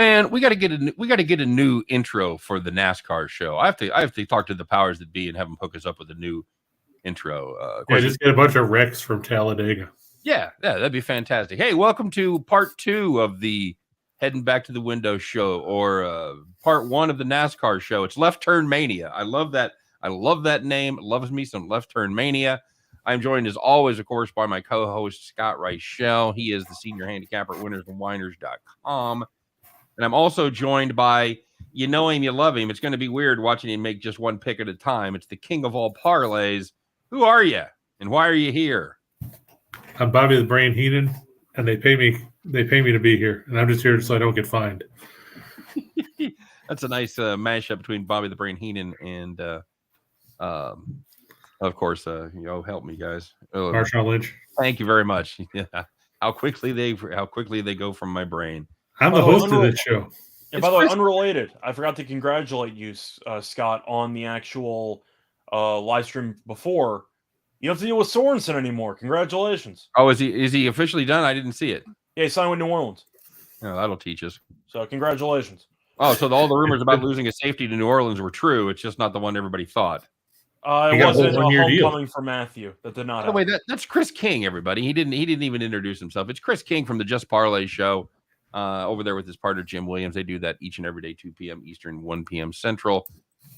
Man, we got to get a new intro for the NASCAR show. I have to talk to the powers that be and have them hook us up with a new intro. Just get a bunch of wrecks from Talladega. Yeah, that'd be fantastic. Hey, welcome to part 2 of the Heading Back to the Window show, or part 1 of the NASCAR show. It's Left Turn Mania. I love that. I love that name. It loves me some Left Turn Mania. I'm joined as always, of course, by my co-host Scott Reichel. He is the senior handicapper at winnersandwhiners.com. And I'm also joined by, you know him, you love him. It's going to be weird watching him make just one pick at a time. It's the king of all parlays. Who are you, and why are you here? I'm Bobby the Brain Heenan, and they pay me to be here, and I'm just here so I don't get fined. That's a nice mashup between Bobby the Brain Heenan and, of course, help me, guys. Marshawn Lynch. Thank you very much. Yeah, how quickly they go from my brain. I'm the host of this show. And by the way, unrelated, I forgot to congratulate you, Scott, on the actual live stream before. You don't have to deal with Sorensen anymore. Congratulations. Oh, is he officially done? I didn't see it. Yeah, he signed with New Orleans. Oh, that'll teach us. So congratulations. Oh, so all the rumors about losing a safety to New Orleans were true. It's just not the one everybody thought. It wasn't a homecoming for Matthew. That did not happen. By the way, that's Chris King, everybody. He didn't even introduce himself. It's Chris King from the Just Parlay show. Over there with his partner Jim Williams. They do that each and every day, 2 p.m. Eastern, 1 p.m. Central.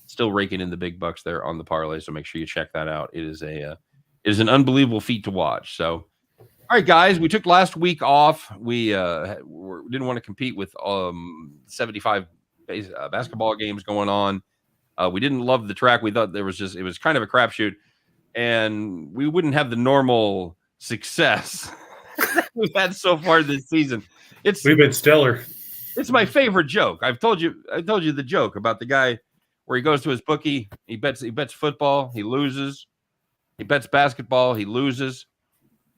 Still raking in the big bucks there on the parlay, so make sure you check that out. It is an unbelievable feat to watch. So, all right, guys, we took last week off. We didn't want to compete with 75 basketball games going on. We didn't love the track. We thought it was kind of a crapshoot, and we wouldn't have the normal success we've had so far this season. We've been stellar. It's my favorite joke. I told you the joke about the guy where he goes to his bookie, he bets football, he loses. He bets basketball, he loses.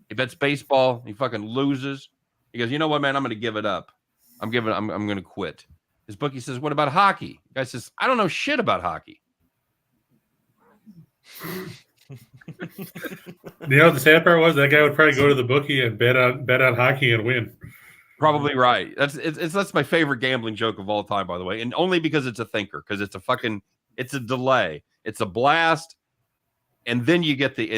He bets baseball, he fucking loses. He goes, "You know what, man? I'm going to give it up. I'm going to quit." His bookie says, "What about hockey?" The guy says, "I don't know shit about hockey." You know what the sad part was? That guy would probably go to the bookie and bet on hockey and win. Probably right. That's my favorite gambling joke of all time, by the way, and only because it's a thinker. Because it's a delay. It's a blast, and then you get the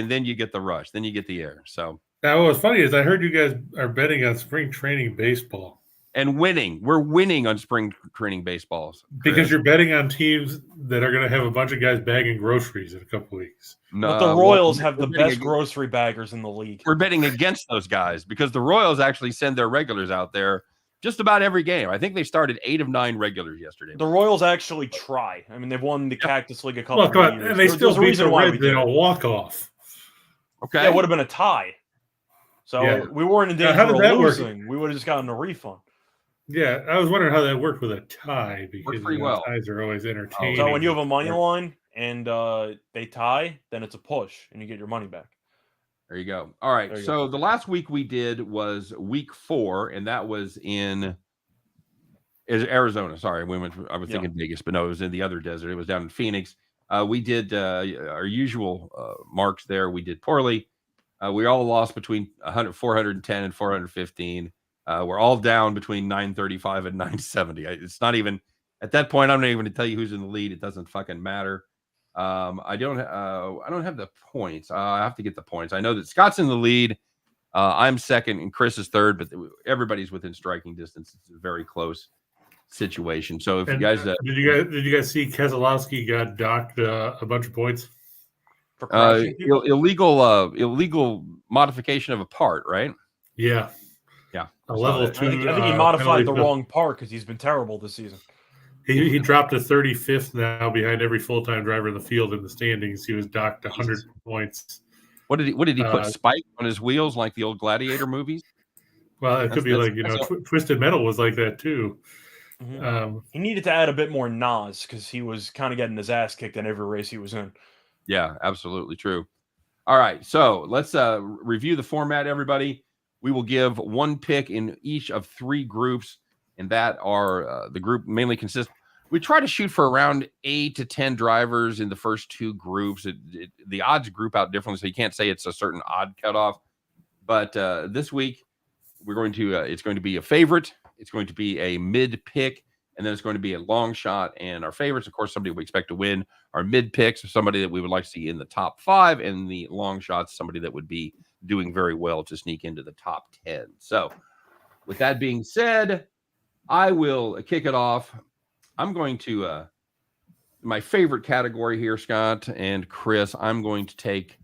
rush. Then you get the air. So now, what's funny is I heard you guys are betting on spring training baseball. And winning. We're winning on spring training baseballs. Because you're betting on teams that are going to have a bunch of guys bagging groceries in a couple weeks. No, but the Royals have the best grocery baggers in the league. We're betting against those guys because the Royals actually send their regulars out there just about every game. I think they started 8 of 9 regulars yesterday. The Royals actually try. I mean, they've won the Cactus League a couple of years. And they still beat the Reds in a walk-off. Okay. Yeah, it would have been a tie. So we weren't in danger of losing. We would have just gotten a refund. Yeah, I was wondering how that worked with a tie because ties are always entertaining. So when you have a money line and they tie, then it's a push and you get your money back. There you go. All right. So the last week we did was week 4, and that was in Arizona. Sorry, I was thinking Vegas, but no, it was in the other desert. It was down in Phoenix. We did our usual marks there. We did poorly. We all lost between 410 and 415. We're all down between 935 and 970. It's not even at that point. I'm not even going to tell you who's in the lead. It doesn't fucking matter. I don't have the points. I have to get the points. I know that Scott's in the lead. I'm second and Chris is third, but everybody's within striking distance. It's a very close situation. So if you guys did you guys see Keselowski got docked a bunch of points for illegal modification of a part, right? Yeah. Yeah, a level 2. I think he modified the wrong part because he's been terrible this season. He dropped to 35th now behind every full-time driver in the field in the standings. He was docked 100 points. What did he put spike on his wheels like the old Gladiator movies? Well, it could be like Twisted Metal was like that too. Mm-hmm. He needed to add a bit more NOS because he was kind of getting his ass kicked in every race he was in. Yeah, absolutely true. All right, so let's review the format, everybody. We will give one pick in each of 3 groups, and that are the group mainly consists. We try to shoot for around 8 to 10 drivers in the first 2 groups. The odds group out differently, so you can't say it's a certain odd cutoff. But this week, it's going to be a favorite It's going to be a mid pick, and then it's going to be a long shot. And our favorites, of course, somebody we expect to win. Our mid picks are somebody that we would like to see in the top 5, and the long shots, somebody that would be doing very well to sneak into the top 10. So with that being said, I will kick it off. I'm going to my favorite category here, Scott and Chris. I'm going to take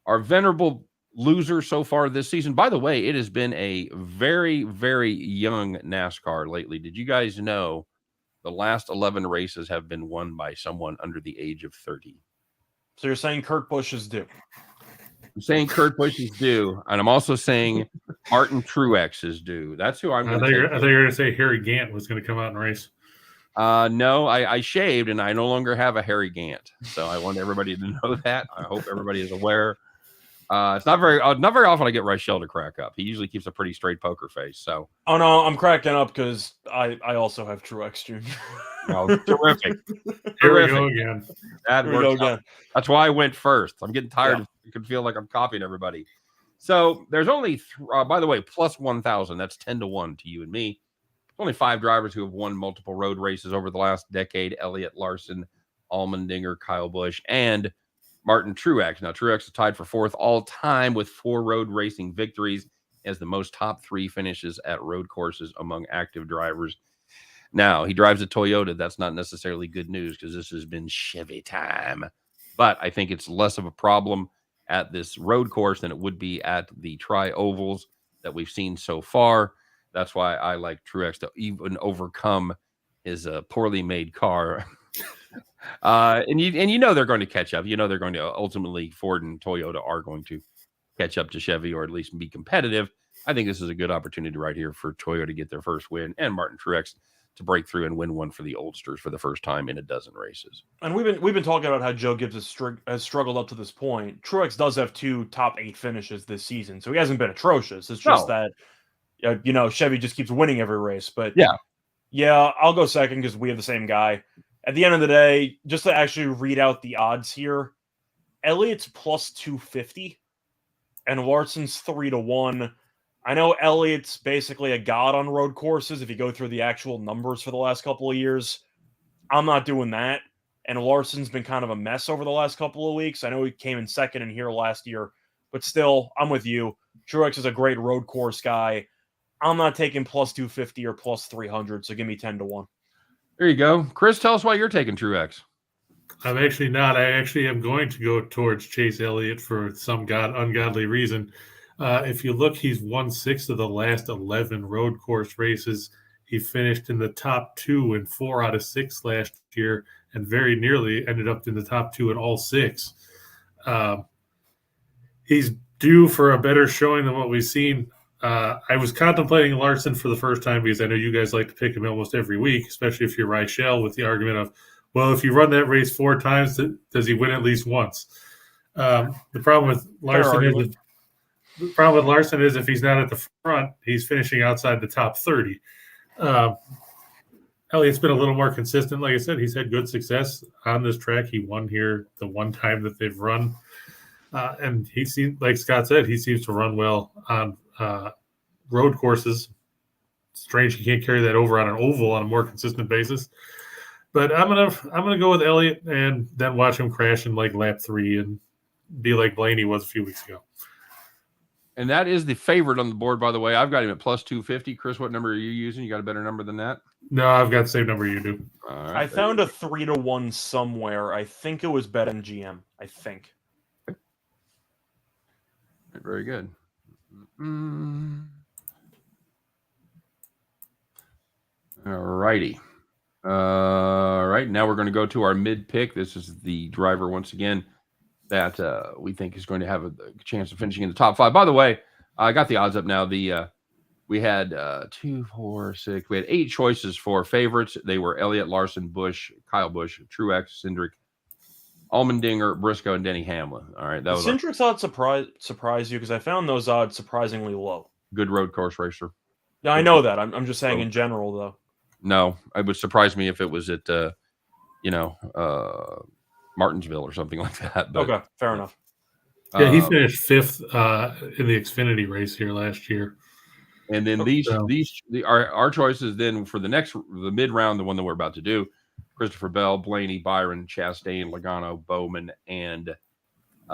our venerable loser so far this season. By the way, it has been a very, very young NASCAR lately. Did you guys know the last 11 races have been won by someone under the age of 30? So you're saying Kurt Busch is due? I'm saying Kurt Busch is due, and I'm also saying Martin Truex is due. That's who I'm going to take. I thought you were going to say Harry Gant was going to come out and race. No, I shaved, and I no longer have a Harry Gant. So I want everybody to know that. I hope everybody is aware. It's not very often I get Rachel to crack up. He usually keeps a pretty straight poker face. So, oh no, I'm cracking up because I also have Truex Jr. Oh, terrific! Here we go again. That works out. That's why I went first. I'm getting tired. Of, you can feel like I'm copying everybody. So there's only, by the way, plus 1,000. That's 10-1 to you and me. There's only 5 drivers who have won multiple road races over the last decade: Elliott Larson, Allmendinger, Kyle Busch, and Martin Truex. Now, Truex is tied for 4th all time with 4 road racing victories, as the most top 3 finishes at road courses among active drivers. Now, he drives a Toyota. That's not necessarily good news because this has been Chevy time. But I think it's less of a problem at this road course than it would be at the tri-ovals that we've seen so far. That's why I like Truex to even overcome his poorly made car. And you know they're going to catch up. You know they're going to ultimately, Ford and Toyota are going to catch up to Chevy, or at least be competitive. I think this is a good opportunity right here for Toyota to get their first win, and Martin Truex to break through and win one for the oldsters for the first time in a dozen races. And we've been talking about how Joe Gibbs has struggled up to this point. Truex does have 2 top 8 finishes this season, so he hasn't been atrocious. It's just that Chevy just keeps winning every race. But yeah, I'll go second because we have the same guy. At the end of the day, just to actually read out the odds here, Elliott's plus 250 and Larson's 3-1. I know Elliott's basically a god on road courses if you go through the actual numbers for the last couple of years. I'm not doing that. And Larson's been kind of a mess over the last couple of weeks. I know he came in second in here last year, but still, I'm with you. Truex is a great road course guy. I'm not taking plus 250 or plus 300, so give me 10-1. There you go. Chris, tell us why you're taking Truex. I'm actually not. I actually am going to go towards Chase Elliott for some ungodly reason. If you look, he's won 6 of the last 11 road course races. He finished in the top 2 in 4 out of 6 last year, and very nearly ended up in the top 2 in all 6. He's due for a better showing than what we've seen. I was contemplating Larson for the first time because I know you guys like to pick him almost every week, especially if you're Reichel, with the argument of, well, if you run that race 4 times, does he win at least once? The problem with Larson is if he's not at the front, he's finishing outside the top 30. Elliott's been a little more consistent. Like I said, he's had good success on this track. He won here the one time that they've run. And he seems, like Scott said, he seems to run well on road courses. Strange he can't carry that over on an oval on a more consistent basis. But I'm gonna go with Elliott and then watch him crash in like lap 3 and be like Blaney was a few weeks ago. And that is the favorite on the board, by the way. I've got him at plus 250. Chris, what number are you using? You got a better number than that? No, I've got the same number you do. All right, I found a 3-1 somewhere. I think it was BetMGM. I think. Very good. All righty. All right. Now we're going to go to our mid pick. This is the driver, once again, that we think is going to have a chance of finishing in the top 5. By the way, I got the odds up now. We had 2, 4, 6. We had 8 choices for favorites. They were Elliott, Larson, Busch, Kyle Busch, Truex, Cindric, Allmendinger, Briscoe, and Denny Hamlin. All right, that was Cindric's odds surprise you because I found those odds surprisingly low. Good road course racer. Yeah, I know that. I'm just saying in general, though. No, it would surprise me if it was at Martinsville or something like that. But, okay, fair enough. Yeah, he finished 5th in the Xfinity race here last year. And then our choices then for the mid round, the one that we're about to do: Christopher Bell, Blaney, Byron, Chastain, Logano, Bowman, and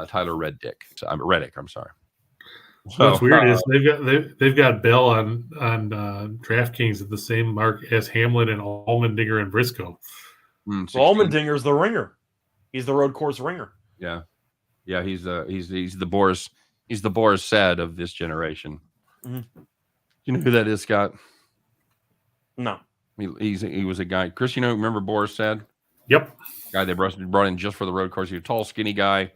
Tyler Reddick. I'm sorry. So, what's weird is they've got Bell on DraftKings at the same mark as Hamlin and Allmendinger and Briscoe. So Allmendinger's the ringer. He's the road course ringer. Yeah. He's the Boris Sad of this generation. Mm-hmm. You know who that is, Scott? No. He was a guy. Chris, remember Boris Sad? Yep. Guy they brought in just for the road course. He was a tall, skinny guy.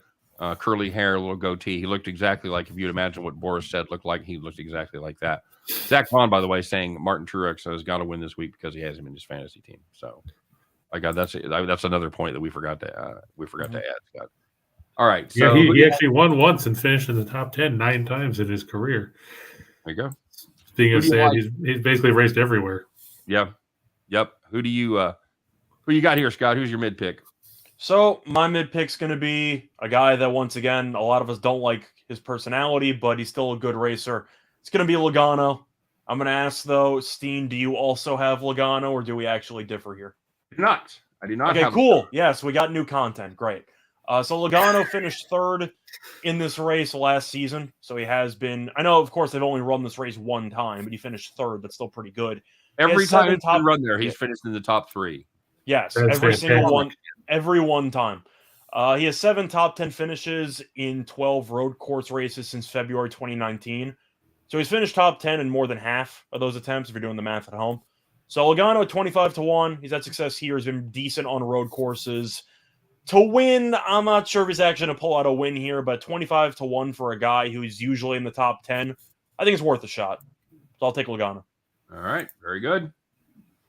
Curly hair, little goatee. He looked exactly like, if you'd imagine what Boris Said looked like, he looked exactly like that. Zach Vaughn, by the way, saying Martin Truex has got to win this week because he has him in his fantasy team. So, that's another point that we forgot to add, Scott. All right. So he actually won once and finished in the top 10 9 times in his career. There you go. Speaking of sad, he's basically raced everywhere. Yep. Who you got here, Scott? Who's your mid pick? So my mid pick's going to be a guy that, once again, a lot of us don't like his personality, but he's still a good racer. It's going to be Logano. I'm going to ask, though, Steen, do you also have Logano, or do we actually differ here? I do not. Okay, cool. Yes, we got new content. Great. So Logano finished third in this race last season. So he has been. I know, of course, they've only run this race one time, but he finished third. That's still pretty good. Every time he's run there, he's finished in the top 3. Yes, single one. Every one time. He has 7 top 10 finishes in 12 road course races since February 2019. So he's finished top 10 in more than half of those attempts, if you're doing the math at home. So Logano at 25-1. He's had success here. He's been decent on road courses. To win, I'm not sure if he's actually going to pull out a win here, but 25-1 for a guy who's usually in the top 10, I think it's worth a shot. So I'll take Logano. All right. Very good.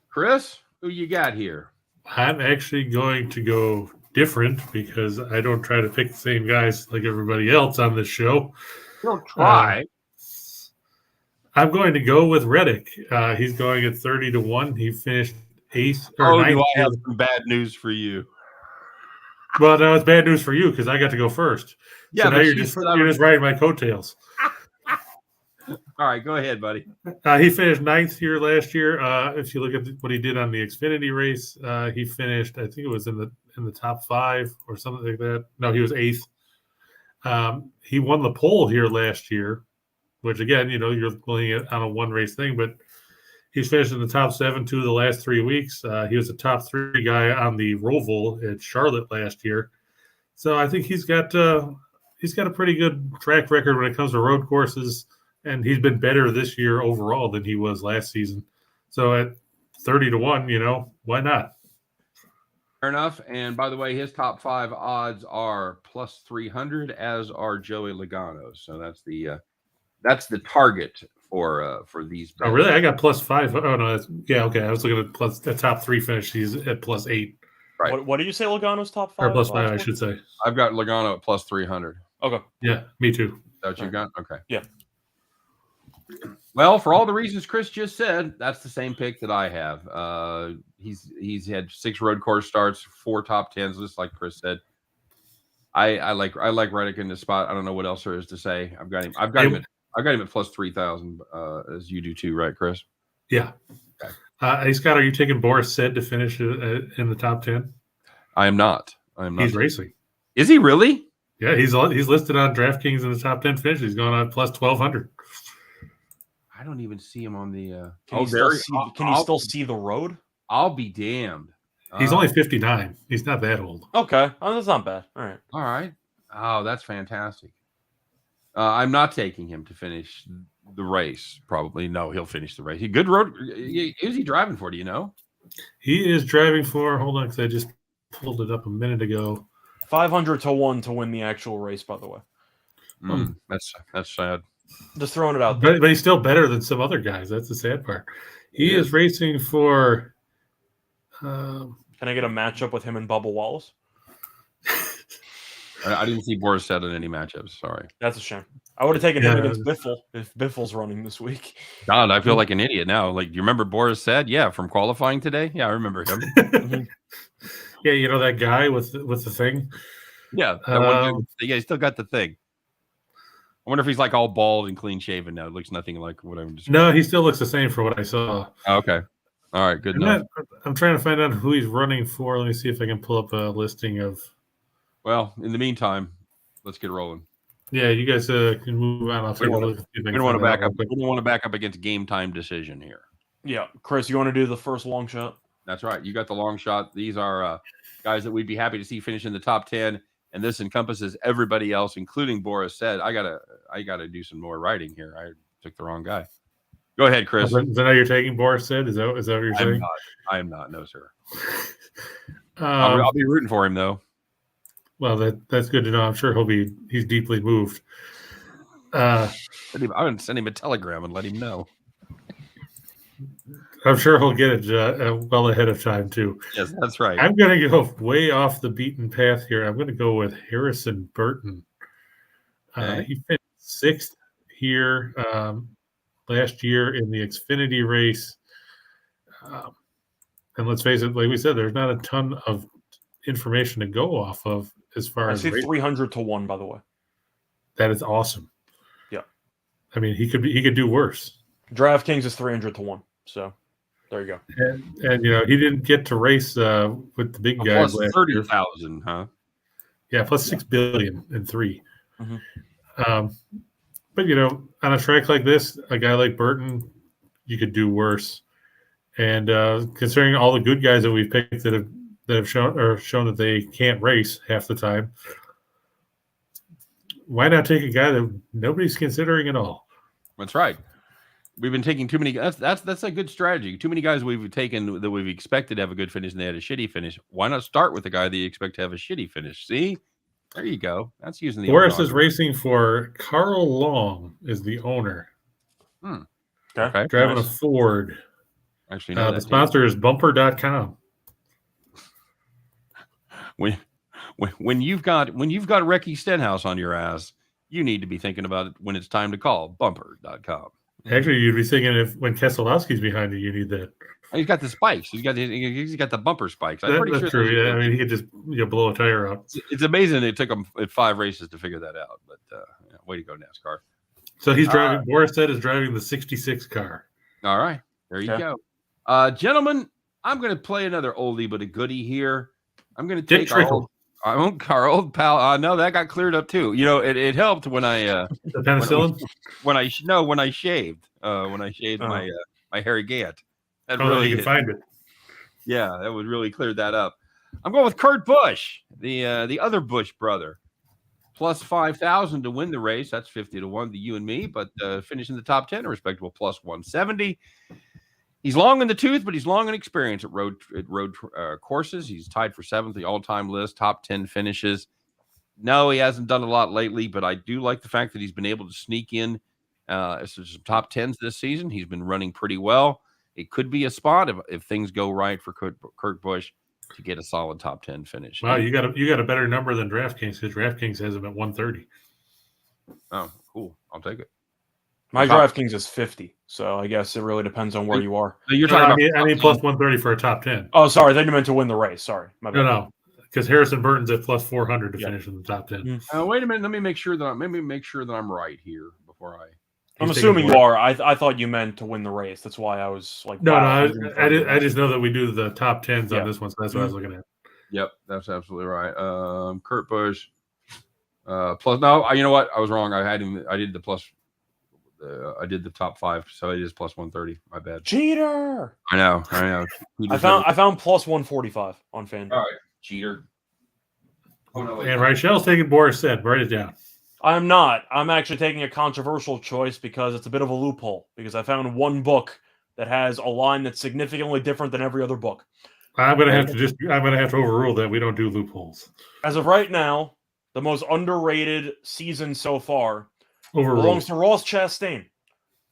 Chris, who you got here? I'm actually going to go different because I don't try to pick the same guys like everybody else on this show. Don't try. I'm going to go with Reddick. He's going at 30-1. He finished 8th or 9th. Do I have some bad news for you? Well, no, it's bad news for you because I got to go first. Yeah, so now you're just riding my coattails. All right, go ahead, buddy. He finished 9th here last year. If you look at what he did on the Xfinity race, he finished, I think it was in the top 5 or something like that. No, he was 8th. He won the pole here last year, which again, you're looking at on a one race thing, but he's finished in the top 7 2 of the last 3 weeks. He was a top 3 guy on the Roval at Charlotte last year. So I think he's got a pretty good track record when it comes to road courses. And he's been better this year overall than he was last season. So at 30-1, why not? Fair enough. And by the way, his top 5 odds are plus 300, as are Joey Logano's. So that's the target for these bets. Oh, really? I got plus 5. Oh no, okay. I was looking at the top 3 finish. He's at plus 8. Right. What did you say Logano's top 5? Or plus 5, I should say. I've got Logano at plus 300. Okay. Yeah, me too. Is that what you got? Okay. Yeah. Well, for all the reasons Chris just said, that's the same pick that I have. He's had 6 road course starts, 4 top 10s, just like Chris said. I like Reddick in this spot. I don't know what else there is to say. I've got him at plus 3,000, as you do too, right, Chris? Yeah. Okay. Hey Scott, are you taking Boris Said to finish in the top 10? I am not. He's racing. Is he really? Yeah, he's listed on DraftKings in the top 10 finishes. He's going on plus 1,200. I don't even see him on the. Can you still see the road? I'll be damned. He's only 59. He's not that old. Okay, that's not bad. All right. Oh, that's fantastic. I'm not taking him to finish the race. Probably no. He'll finish the race. Good road. Who's he driving for? Do you know? He is driving for. Hold on, because I just pulled it up a minute ago. 500-1 to win the actual race. By the way, that's sad. Just throwing it out there. But he's still better than some other guys. That's the sad part. He is racing for. Can I get a matchup with him and Bubba Wallace? I didn't see Boris Said in any matchups. Sorry. That's a shame. I would have taken him against Biffle if Biffle's running this week. God, I feel like an idiot now. Like, you remember Boris Said? Yeah, from qualifying today? Yeah, I remember him. Yeah, that guy with the thing? Yeah. That one dude, he still got the thing. I wonder if he's like all bald and clean shaven now. It looks nothing like what I'm describing. No, he still looks the same for what I saw. Oh, okay. All right. Good enough. I'm trying to find out who he's running for. Let me see if I can pull up a listing of. Well, in the meantime, let's get rolling. Yeah, you guys can move on. I'll take a look. We don't want to back up. We don't want to back up against game time decision here. Yeah, Chris, you want to do the first long shot? That's right. You got the long shot. These are guys that we'd be happy to see finish in the top 10, and this encompasses everybody else, including Boris said. I gotta do some more writing here. I took the wrong guy. Go ahead, Chris. Is that how you're taking Boris said? Is that what you're saying? I am not. No, sir. I'll be rooting for him though. Well, that's good to know. I'm sure he's deeply moved. I'm going to send him a telegram and let him know. I'm sure he'll get it well ahead of time too. Yes, that's right. I'm going to go way off the beaten path here. I'm going to go with Harrison Burton. Okay. He finished 6th here last year in the Xfinity race. And let's face it, like we said, there's not a ton of information to go off of as far as 300 to 1, by the way. That is awesome. Yeah. I mean, he could do worse. DraftKings is 300 to 1. So there you go. And he didn't get to race with the big guys plus 30,000, huh? Yeah, plus $6 billion in 3. Mm-hmm. But on a track like this, a guy like Burton, you could do worse. And considering all the good guys that we've picked that have shown that they can't race half the time, why not take a guy that nobody's considering at all? That's right. We've been taking too many. That's a good strategy. Too many guys we've taken that we've expected to have a good finish and they had a shitty finish. Why not start with the guy that you expect to have a shitty finish? See, there you go. That's using the. Boris is racing for Carl Long is the owner. Okay. Driving a Ford. Actually, no, the sponsor is Bumper.com. When you've got Recky Stenhouse on your ass, you need to be thinking about it when it's time to call Bumper.com. Actually, you'd be thinking when Keselowski's behind you need that. He's got the spikes. He's got the bumper spikes. That's true. Yeah, I mean, he could just blow a tire out. It's amazing it took him 5 races to figure that out. But way to go, NASCAR. So he's driving. Boris said is driving the '66 car. All right, there you go, gentlemen. I'm going to play another oldie but a goodie here. I'm going to take our old pal. No, that got cleared up too. It helped when I the penicillin. When I shaved. When I shaved my hairy Gant. That really you can find it. Yeah, that would really clear that up. I'm going with Kurt Busch, the other Busch brother, plus 5,000 to win the race. That's 50 to 1 to you and me, but finishing the top 10, a respectable plus 170. He's long in the tooth, but he's long in experience at road courses. He's tied for 7th the all-time list, top 10 finishes. No, he hasn't done a lot lately, but I do like the fact that he's been able to sneak in some top 10s this season. He's been running pretty well. It could be a spot if things go right for Kurt Busch to get a solid top 10 finish. Wow, you got a better number than DraftKings because DraftKings has him at 130. Oh, cool. I'll take it. My DraftKings is 50, so I guess it really depends on where you are. So you're talking about I mean plus 130 for a top 10. Oh, sorry. Then you meant to win the race. Sorry. My bad. No. Because Harrison Burton's at plus 400 to finish in the top 10. Wait a minute. Let me make sure that I'm right here before I. I'm assuming you are. I thought you meant to win the race. That's why I was like. No, I just know that we do the top 10s on this one, so that's what I was looking at. Yep, that's absolutely right. Kurt Busch plus. No, you know what? I was wrong. I did the plus. I did the top 5, so it is plus 130. My bad. Cheater. I know. I found plus 145 on FanDuel. All right, cheater. Oh no! And Rachel's taking Boris said. Write it down. I'm not. I'm actually taking a controversial choice because it's a bit of a loophole. Because I found one book that has a line that's significantly different than every other book. I'm gonna have to overrule that. We don't do loopholes. As of right now, the most underrated season so far belongs to Ross Chastain,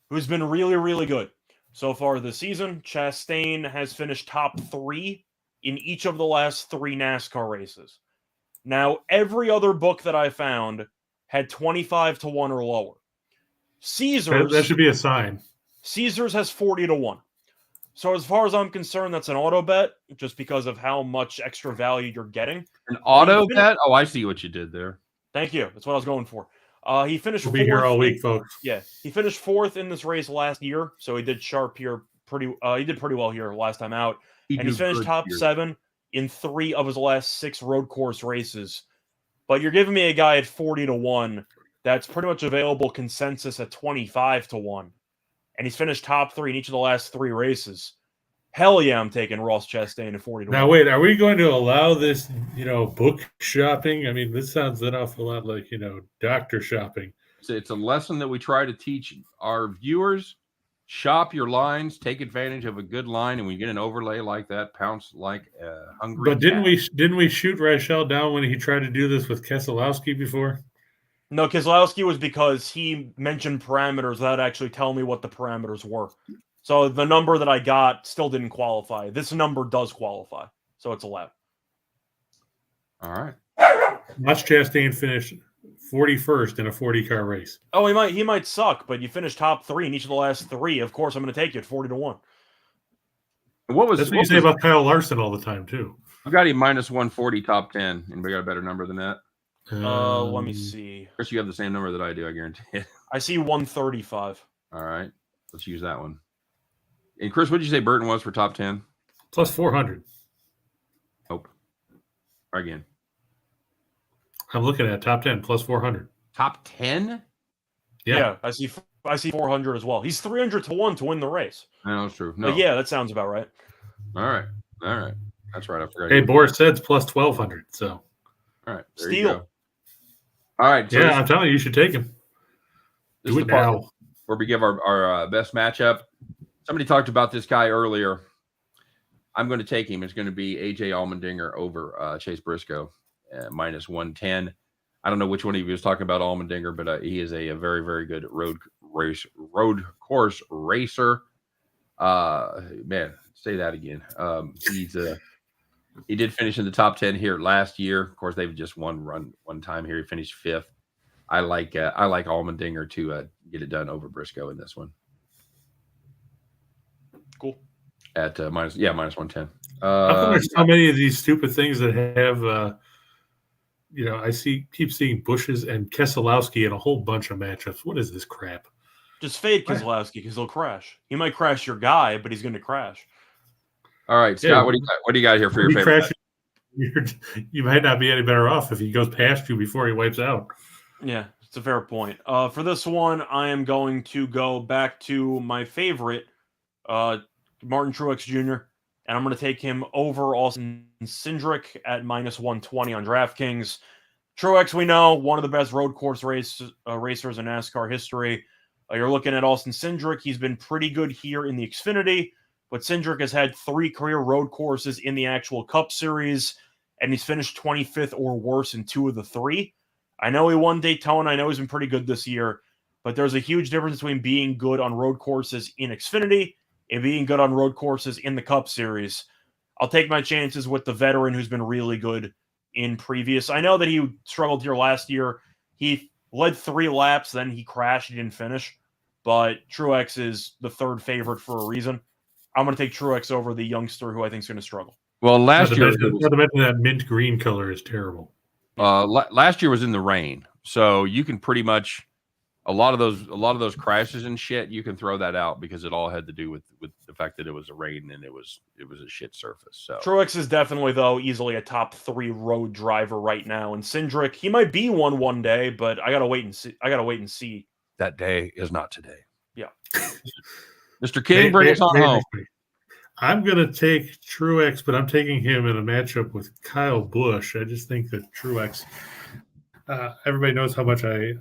who's been really, really good so far this season. Chastain has finished top 3 in each of the last 3 NASCAR races. Now, every other book that I found had 25 to 1 or lower. Caesars. That should be a sign. Caesars has 40 to 1. So as far as I'm concerned, that's an auto bet just because of how much extra value you're getting. An auto bet? Oh, I see what you did there. Thank you. That's what I was going for. He finished. We'll be here all week, folks. Yeah, he finished 4th in this race last year, so he did sharp here. He did pretty well here last time out, and he's finished top 7 in 3 of his last 6 road course races. But you're giving me a guy at 40-1 that's pretty much available consensus at 25-1, and he's finished top 3 in each of the last 3 races. Hell yeah, I'm taking Ross Chastain at 40-1. Now wait, are we going to allow this, book shopping? I mean, this sounds an awful lot like, doctor shopping. It's a lesson that we try to teach our viewers. Shop your lines, take advantage of a good line, and when you get an overlay like that, pounce like a hungry But didn't we shoot Rachel down when he tried to do this with Keselowski before? No, Keselowski was because he mentioned parameters without actually telling me what the parameters were. So the number that I got still didn't qualify. This number does qualify, so it's allowed. All right. Watch Chastain finish 41st in a 40-car race. Oh, he might suck, but you finished top 3 in each of the last 3. Of course, I'm going to take you at 40-1. That's what you say about Kyle Larson all the time, too. I got him -140 top 10. Anybody got a better number than that? Let me see. Chris, you have the same number that I do, I guarantee it. I see 135. All right. Let's use that one. And Chris, what did you say Burton was for top 10? Plus 400. Nope. Try again. I'm looking at top 10 plus 400. Top 10? Yeah, I see 400 as well. He's 300-1 to win the race. No, that's true. No. But yeah, that sounds about right. All right. That's right. I forgot. Hey, Boris said's plus 1,200. So. All right. Steal. All right. So I'm telling you should take him. Do it now. Where we give our best matchup. Somebody talked about this guy earlier. I'm going to take him. It's going to be AJ Allmendinger over Chase Briscoe, -110. I don't know which one of you was talking about Allmendinger, but he is a very, very good road course racer. Man, say that again. He did finish in the top 10 here last year. Of course, they've just one time here. He finished 5th. I like Allmendinger to get it done over Briscoe in this one. Cool. At -110. How come there's so many of these stupid things that have, I keep seeing Bushes and Keselowski in a whole bunch of matchups. What is this crap? Just fade Keselowski because he'll crash. He might crash your guy, but he's going to crash. All right, Scott, what do you got here for your favorite? You might not be any better off if he goes past you before he wipes out. Yeah, it's a fair point. For this one, I am going to go back to my favorite, Martin Truex Jr., and I'm going to take him over Austin Cindric at -120 on DraftKings. Truex, we know, one of the best road course racers in NASCAR history. You're looking at Austin Cindric. He's been pretty good here in the Xfinity, but Cindric has had 3 career road courses in the actual Cup Series, and he's finished 25th or worse in 2 of the 3. I know he won Daytona. I know he's been pretty good this year, but there's a huge difference between being good on road courses in Xfinity and being good on road courses in the Cup Series. I'll take my chances with the veteran who's been really good in previous. I know that he struggled here last year. He led 3 laps, then he crashed. He didn't finish, but Truex is the 3rd favorite for a reason. I'm going to take Truex over the youngster who I think is going to struggle. Well, last year, not to mention that mint green color is terrible. Last year was in the rain, so you can pretty much a lot of those crashes and shit. You can throw that out because it all had to do with the fact that it was a rain and it was a shit surface. So Truex is definitely though easily a top 3 road driver right now, and Cindric, he might be one day, but I gotta wait and see. That day is not today. Yeah, Mr. King, bring us on home. I'm going to take Truex, but I'm taking him in a matchup with Kyle Busch. I just think that Truex, everybody knows how much I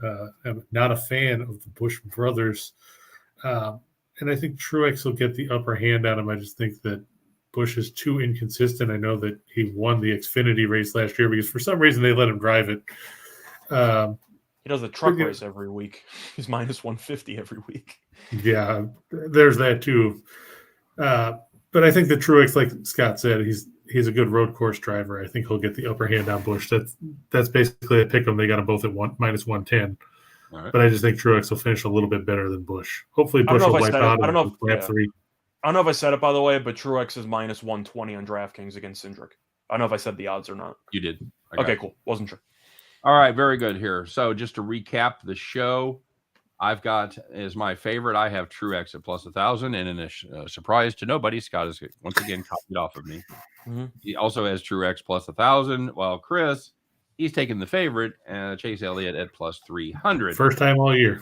am not a fan of the Busch brothers. And I think Truex will get the upper hand on him. I just think that Busch is too inconsistent. I know that he won the Xfinity race last year because for some reason they let him drive it. He does a truck race every week. He's -150 every week. Yeah, there's that too. But I think that Truex, like Scott said, he's a good road course driver. I think he'll get the upper hand on Busch. That's basically a pick 'em. They got them both at -110. Right. But I just think Truex will finish a little bit better than Busch. Hopefully, Busch will wipe out on lap 3. I don't know if I said it, by the way, but Truex is -120 on DraftKings against Cindric. I don't know if I said the odds or not. You did. Okay, cool. Wasn't sure. All right, very good here. So just to recap the show, I've got as my favorite, I have Truex at plus 1,000, and in a surprise to nobody, Scott has once again copied off of me. Mm-hmm. He also has Truex plus 1,000, while Chris, he's taking the favorite, Chase Elliott at plus 300. First time all year.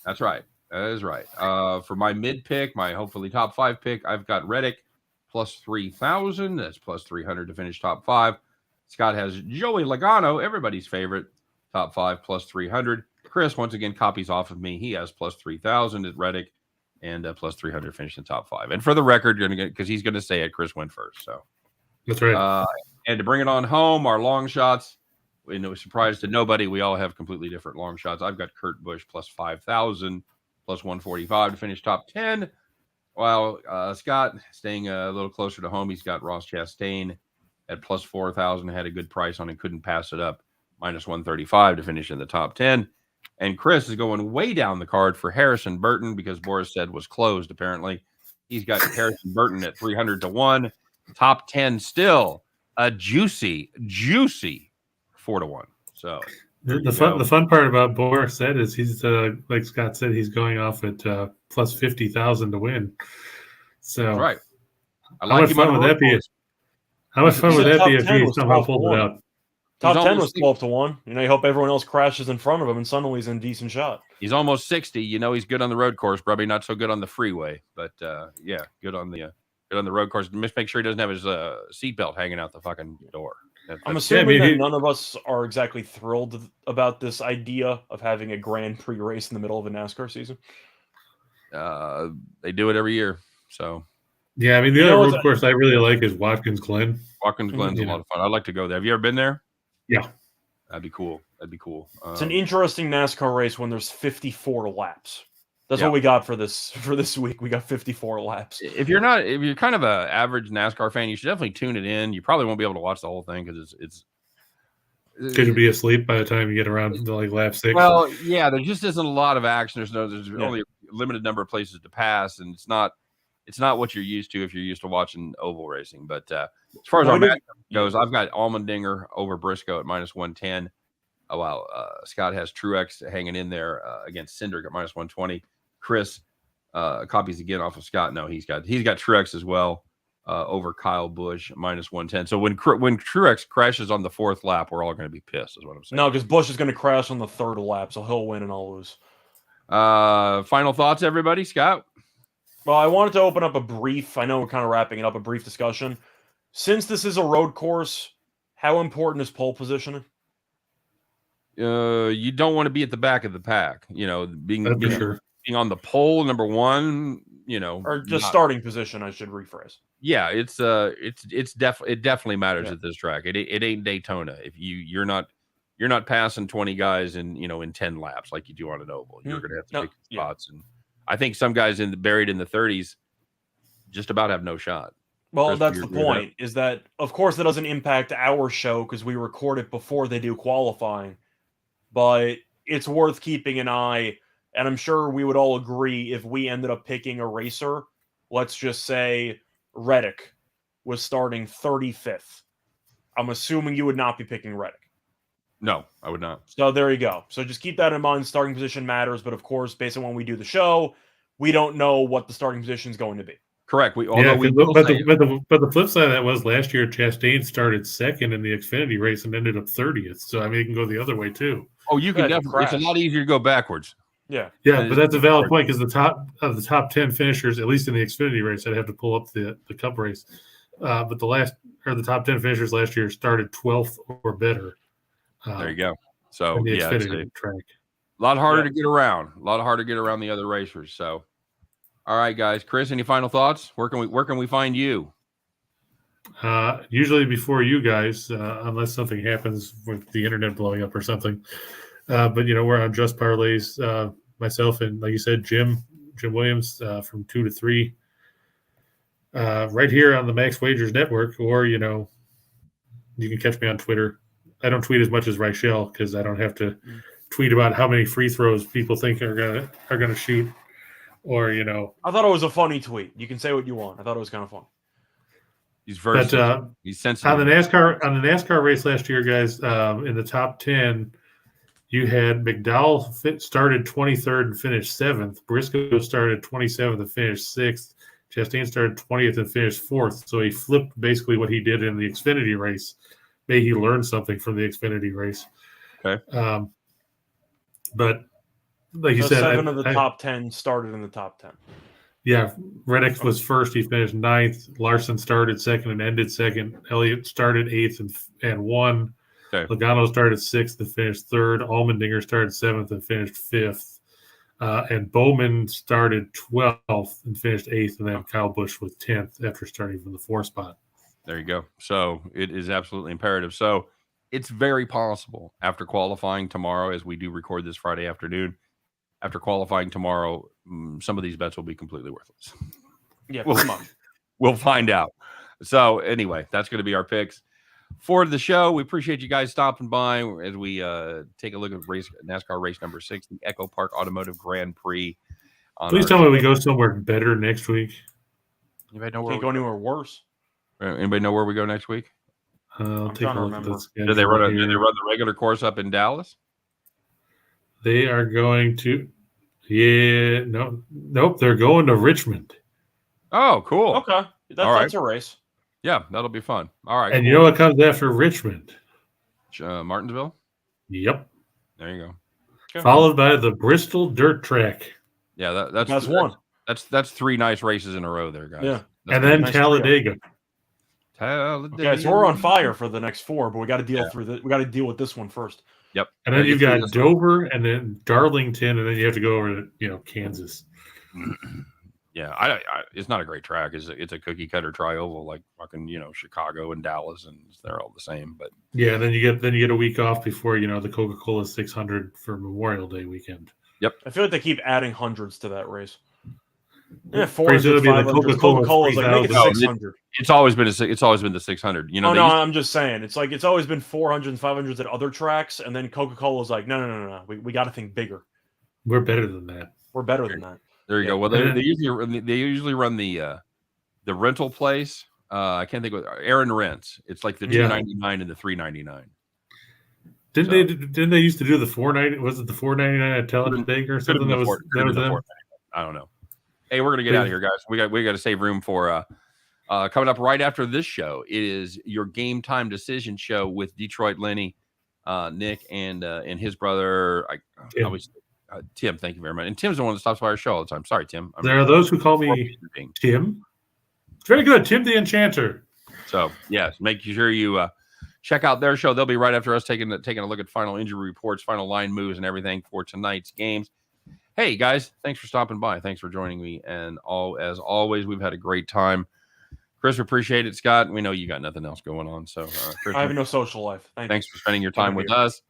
That's right. That is right. For my mid pick, my hopefully top 5 pick, I've got Reddick plus 3,000. That's plus 300 to finish top 5. Scott has Joey Logano, everybody's favorite, top 5 plus 300. Chris once again copies off of me. He has plus 3,000 at Reddick and plus 300 finish in top 5. And for the record, you're gonna get, because he's going to say it, Chris went first. So that's right. And to bring it on home, our long shots. No surprise to nobody, we all have completely different long shots. I've got Kurt Busch plus 5,000 plus 145 to finish top 10. While Scott staying a little closer to home, he's got Ross Chastain at plus 4,000. Had a good price on it, couldn't pass it up. Minus 135 to finish in the top 10. And Chris is going way down the card for Harrison Burton because Boris said was closed, apparently. He's got Harrison Burton at 300 to 1. Top 10 still a juicy 4 to 1. So the fun part about Boris said is he's like Scott said, he's going off at plus 50,000 to win. So that's right. How much fun would that be? How much fun would that be if he somehow pulled it out? Top 10 was 12 to 1. You know, you hope everyone else crashes in front of him, and suddenly he's in a decent shot. He's almost 60. You know, he's good on the road course, probably not so good on the freeway, but yeah, good on the road course. Just make sure he doesn't have his seatbelt hanging out the fucking door. I'm assuming that none of us are exactly thrilled about this idea of having a Grand Prix race in the middle of a NASCAR season. They do it every year, so. Yeah, I mean, the other road course I really like is Watkins Glen. Watkins Glen's a lot of fun. I'd like to go there. Have you ever been there? Yeah. That'd be cool. It's an interesting NASCAR race when there's 54 laps. That's what we got for this week. We got 54 laps. If you're kind of an average NASCAR fan, you should definitely tune it in. You probably won't be able to watch the whole thing because it's could you be asleep by the time you get around to like lap 6? Well, yeah, there just isn't a lot of action. There's only a limited number of places to pass, and it's not what you're used to if you're used to watching oval racing. But as far as our match goes, I've got Allmendinger over Briscoe at minus 110. While Scott has Truex hanging in there against Cindric at minus 120. Chris copies again off of Scott. No, he's got Truex as well over Kyle Busch minus 110. So when Truex crashes on the 4th lap, we're all going to be pissed, is what I'm saying. No, because Busch is going to crash on the 3rd lap, so he'll win and I'll lose. Final thoughts, everybody. Scott? Well, I wanted to open up a brief. I know we're kind of wrapping it up. A brief discussion. Since this is a road course, how important is pole positioning? You don't want to be at the back of the pack. You know, being on the pole, number one. You know, or just starting position. I should rephrase. Yeah, it definitely matters at this track. It ain't Daytona. If you're not passing 20 guys in 10 laps like you do on an oval. You're going to have to pick spots, and I think some guys buried in the 30s just about have no shot. Well, Chris, that's the point. Is that of course that doesn't impact our show because we record it before they do qualifying. But it's worth keeping an eye, and I'm sure we would all agree if we ended up picking a racer, let's just say Reddick was starting 35th. I'm assuming you would not be picking Reddick. No, I would not. So there you go. So just keep that in mind. Starting position matters, but of course, based on when we do the show, we don't know what the starting position is going to be. Correct. But the flip side of that was last year Chastain started 2nd in the Xfinity race and ended up 30th. So I mean, it can go the other way too. Oh, you can definitely. It's a lot easier to go backwards. Yeah, but that's a valid point because the top 10 finishers, at least in the Xfinity race, I'd have to pull up the Cup race. But the top 10 finishers last year started 12th or better. There you go. So yeah, track. A lot harder to get around. A lot harder to get around the other racers. So, all right, guys. Chris, any final thoughts? Where can we find you? Usually before you guys, unless something happens with the internet blowing up or something. But we're on Just Parlays, myself and like you said, Jim Williams from 2 to 3, right here on the Max Wagers Network. Or you can catch me on Twitter. I don't tweet as much as Reichel because I don't have to tweet about how many free throws people think are gonna shoot. Or I thought it was a funny tweet. You can say what you want. I thought it was kind of fun. He's versatile. He's sensitive. On the NASCAR race last year, guys, in the top 10, you had McDowell started 23rd and finished 7th. Briscoe started 27th and finished 6th. Chastain started 20th and finished 4th. So he flipped basically what he did in the Xfinity race. Maybe he learned something from the Xfinity race. Okay. But like you said, 7 of the top 10 started in the top 10. Yeah, Reddick was first. He finished 9th. Larson started 2nd and ended 2nd. Elliott started 8th and won. Okay. Logano started 6th and finished 3rd. Allmendinger started 7th and finished 5th. And Bowman started 12th and finished 8th. And then Kyle Busch was 10th after starting from the 4th spot. There you go. So it is absolutely imperative. So it's very possible after qualifying tomorrow, as we do record this Friday afternoon, after qualifying tomorrow, some of these bets will be completely worthless. Yeah, we'll find out. So anyway, that's going to be our picks for the show. We appreciate you guys stopping by as we take a look at NASCAR race number 6, the Echopark Automotive Grand Prix. Please tell me we go somewhere better next week. Anybody know where Can't go anywhere worse. Anybody know where we go next week? I'll take a look at this. Do they run the regular course up in Dallas? They are going to, nope. They're going to Richmond. Oh, cool. Okay, that's a race. Yeah, that'll be fun. All right. And you know what comes after Richmond? Martinsville. Yep. There you go. Followed by the Bristol Dirt Track. Yeah, that's one. That's 3 nice races in a row there, guys. Yeah, and then nice Talladega. Okay, so we're on fire for the next 4, but we got to deal we got to deal with this one first. Yep. And then you've got Dover and then Darlington, and then you have to go over to Kansas. Yeah, it's not a great track. It's a cookie cutter tri-oval like fucking Chicago and Dallas, and they're all the same. But yeah, then you get a week off before the Coca-Cola 600 for Memorial Day weekend. Yep. I feel like they keep adding hundreds to that race. Yeah, 400, 500. Coca-Cola's like make it 600. It's always been the 600. I'm just saying it's like it's always been 400s and 500s at other tracks, and then Coca-Cola's like no. We got to think bigger. We're better than that. We're better than that. There you go. Well, they usually run the rental place. I can't think of Aaron Rents. It's like the $2.99 and the $3.99. Didn't they used to do the $4.90? Was it the $4.99 at Talladega or something? That was them? I don't know. Hey, we're gonna get out of here, guys. We got to save room for coming up right after this show. It is your Game Time Decision show with Detroit Lenny, Nick, and his brother. Tim. Thank you very much. And Tim's the one that stops by our show all the time. Sorry, Tim. There are those who call me Tim. Very good, Tim the Enchanter. So yes, make sure you check out their show. They'll be right after us taking a look at final injury reports, final line moves, and everything for tonight's games. Hey guys, thanks for stopping by. Thanks for joining me. And as always, we've had a great time. Chris, we appreciate it. Scott, we know you got nothing else going on. So Chris, I have no social life. Thanks for spending your time with us.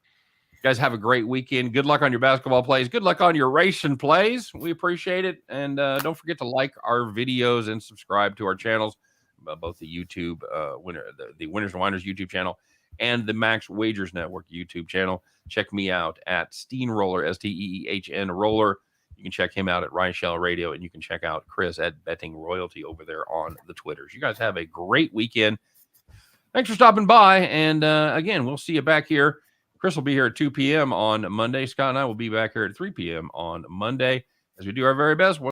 You guys have a great weekend. Good luck on your basketball plays. Good luck on your racing plays. We appreciate it. And don't forget to like our videos and subscribe to our channels, both the YouTube the Winners and Winers YouTube channel and the Max Wagers Network YouTube channel. Check me out at Steenroller, STEEHN Roller. You can check him out at Ryan Radio, and you can check out Chris at Betting Royalty over there on the Twitters. You guys have a great weekend. Thanks for stopping by. And again, we'll see you back here. Chris will be here at 2 p.m. on Monday. Scott and I will be back here at 3 p.m. on Monday as we do our very best.